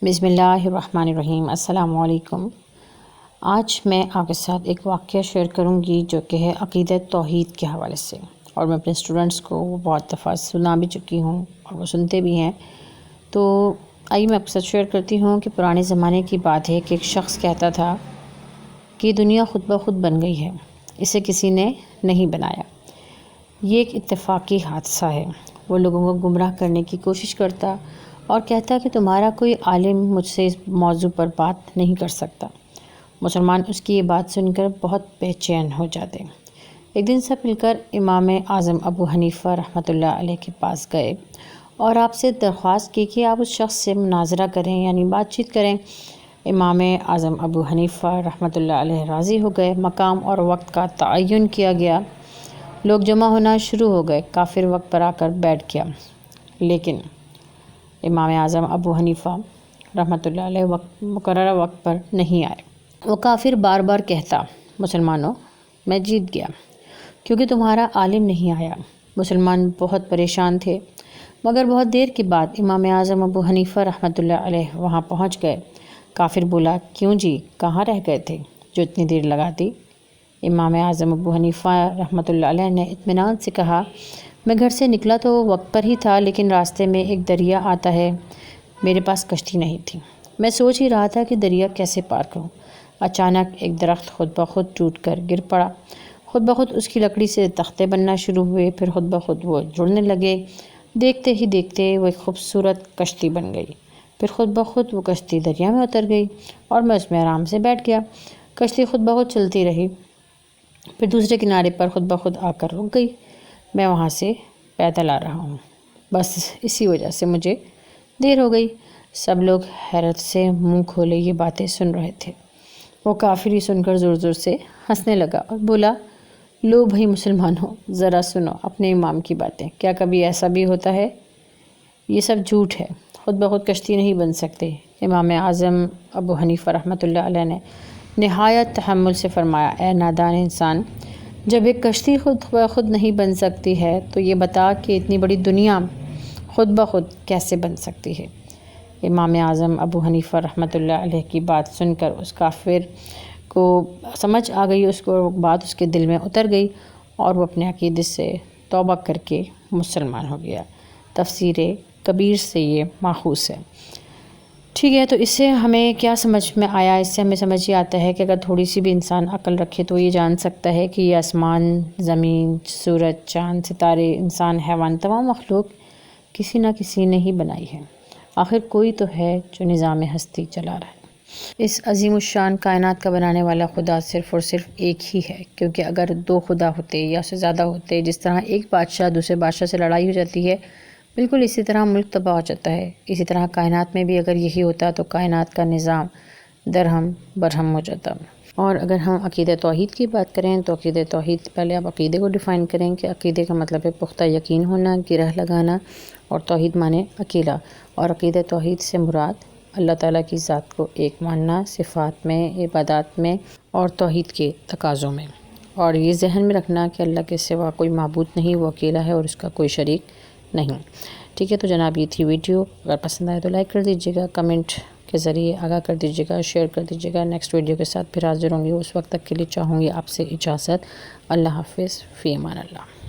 بسم اللہ الرحمن الرحیم۔ السلام علیکم۔ آج میں آپ کے ساتھ ایک واقعہ شیئر کروں گی جو کہ ہے عقیدہ توحید کے حوالے سے، اور میں اپنے اسٹوڈنٹس کو وہ بہت دفعہ سنا بھی چکی ہوں اور وہ سنتے بھی ہیں۔ تو آئیے میں آپ کے ساتھ شیئر کرتی ہوں کہ پرانے زمانے کی بات ہے کہ ایک شخص کہتا تھا کہ دنیا خود بخود بن گئی ہے، اسے کسی نے نہیں بنایا، یہ ایک اتفاقی حادثہ ہے۔ وہ لوگوں کو گمراہ کرنے کی کوشش کرتا اور کہتا کہ تمہارا کوئی عالم مجھ سے اس موضوع پر بات نہیں کر سکتا۔ مسلمان اس کی یہ بات سن کر بہت بے چین ہو جاتے۔ ایک دن سب مل کر امام اعظم ابو حنیفہ رحمۃ اللہ علیہ کے پاس گئے اور آپ سے درخواست کی کہ آپ اس شخص سے مناظرہ کریں، یعنی بات چیت کریں۔ امام اعظم ابو حنیفہ رحمۃ اللہ علیہ راضی ہو گئے۔ مقام اور وقت کا تعین کیا گیا، لوگ جمع ہونا شروع ہو گئے۔ کافر وقت پر آ کر بیٹھ گیا، لیکن امام اعظم ابو حنیفہ رحمۃ اللہ علیہ مقررہ وقت پر نہیں آئے۔ وہ کافر بار بار کہتا، مسلمانوں میں جیت گیا کیونکہ تمہارا عالم نہیں آیا۔ مسلمان بہت پریشان تھے، مگر بہت دیر کے بعد امام اعظم ابو حنیفہ رحمۃ اللہ علیہ وہاں پہنچ گئے۔ کافر بولا، کیوں جی، کہاں رہ گئے تھے جو اتنی دیر لگا دی؟ امام اعظم ابو حنیفہ رحمۃ اللہ علیہ نے اطمینان سے کہا، میں گھر سے نکلا تو وہ وقت پر ہی تھا، لیکن راستے میں ایک دریا آتا ہے، میرے پاس کشتی نہیں تھی، میں سوچ ہی رہا تھا کہ دریا کیسے پار کروں۔ اچانک ایک درخت خود بخود ٹوٹ کر گر پڑا، خود بخود اس کی لکڑی سے تختے بننا شروع ہوئے، پھر خود بخود وہ جڑنے لگے۔ دیکھتے ہی دیکھتے وہ ایک خوبصورت کشتی بن گئی، پھر خود بخود وہ کشتی دریا میں اتر گئی اور میں اس میں آرام سے بیٹھ گیا۔ کشتی خود بخود چلتی رہی، پھر دوسرے کنارے پر خود بخود آ کر رک گئی۔ میں وہاں سے پیدل آ رہا ہوں، بس اسی وجہ سے مجھے دیر ہو گئی۔ سب لوگ حیرت سے منہ کھولے یہ باتیں سن رہے تھے۔ وہ کافر ہی سن کر زور زور سے ہنسنے لگا اور بولا، لو بھائی مسلمانوں، ذرا سنو اپنے امام کی باتیں، کیا کبھی ایسا بھی ہوتا ہے؟ یہ سب جھوٹ ہے، خود بخود کشتی نہیں بن سکتے۔ امام اعظم ابو حنیفہ رحمۃ اللہ علیہ نے نہایت تحمل سے فرمایا، اے نادان انسان، جب ایک کشتی خود بخود نہیں بن سکتی ہے تو یہ بتا کہ اتنی بڑی دنیا خود بخود کیسے بن سکتی ہے؟ امام اعظم ابو حنیفہ رحمۃ اللہ علیہ کی بات سن کر اس کافر کو سمجھ آ گئی، اس کو بات اس کے دل میں اتر گئی اور وہ اپنے عقیدے سے توبہ کر کے مسلمان ہو گیا۔ تفسیر کبیر سے یہ ماخوذ ہے۔ ٹھیک ہے، تو اس سے ہمیں کیا سمجھ میں آیا؟ اس سے ہمیں سمجھ یہ آتا ہے کہ اگر تھوڑی سی بھی انسان عقل رکھے تو یہ جان سکتا ہے کہ یہ آسمان، زمین، سورج، چاند، ستارے، انسان، حیوان، تمام مخلوق کسی نہ کسی نے ہی بنائی ہے۔ آخر کوئی تو ہے جو نظام ہستی چلا رہا ہے۔ اس عظیم الشان کائنات کا بنانے والا خدا صرف اور صرف ایک ہی ہے، کیونکہ اگر دو خدا ہوتے یا اس سے زیادہ ہوتے، جس طرح ایک بادشاہ دوسرے بادشاہ سے لڑائی ہو جاتی ہے، بالکل اسی طرح ملک تباہ ہو جاتا ہے۔ اسی طرح کائنات میں بھی اگر یہی ہوتا تو کائنات کا نظام درہم برہم ہو جاتا۔ اور اگر ہم عقیدہ توحید کی بات کریں تو عقیدہ توحید، پہلے آپ عقیدے کو ڈیفائن کریں کہ عقیدے کا مطلب ہے پختہ یقین ہونا، گرہ لگانا، اور توحید مانے اکیلا۔ اور عقیدہ توحید سے مراد اللہ تعالیٰ کی ذات کو ایک ماننا، صفات میں، عبادات میں اور توحید کے تقاضوں میں، اور یہ ذہن میں رکھنا کہ اللہ کے سوا کوئی معبود نہیں، وہ اکیلا ہے اور اس کا کوئی شریک نہیں۔ ٹھیک ہے، تو جناب یہ تھی ویڈیو، اگر پسند آئے تو لائک کر دیجیے گا، کمنٹ کے ذریعے آگاہ کر دیجیے گا، شیئر کر دیجیے گا۔ نیکسٹ ویڈیو کے ساتھ پھر حاضر ہوں گی، اس وقت تک کے لیے چاہوں گی آپ سے اجازت۔ اللہ حافظ، فی امان اللہ۔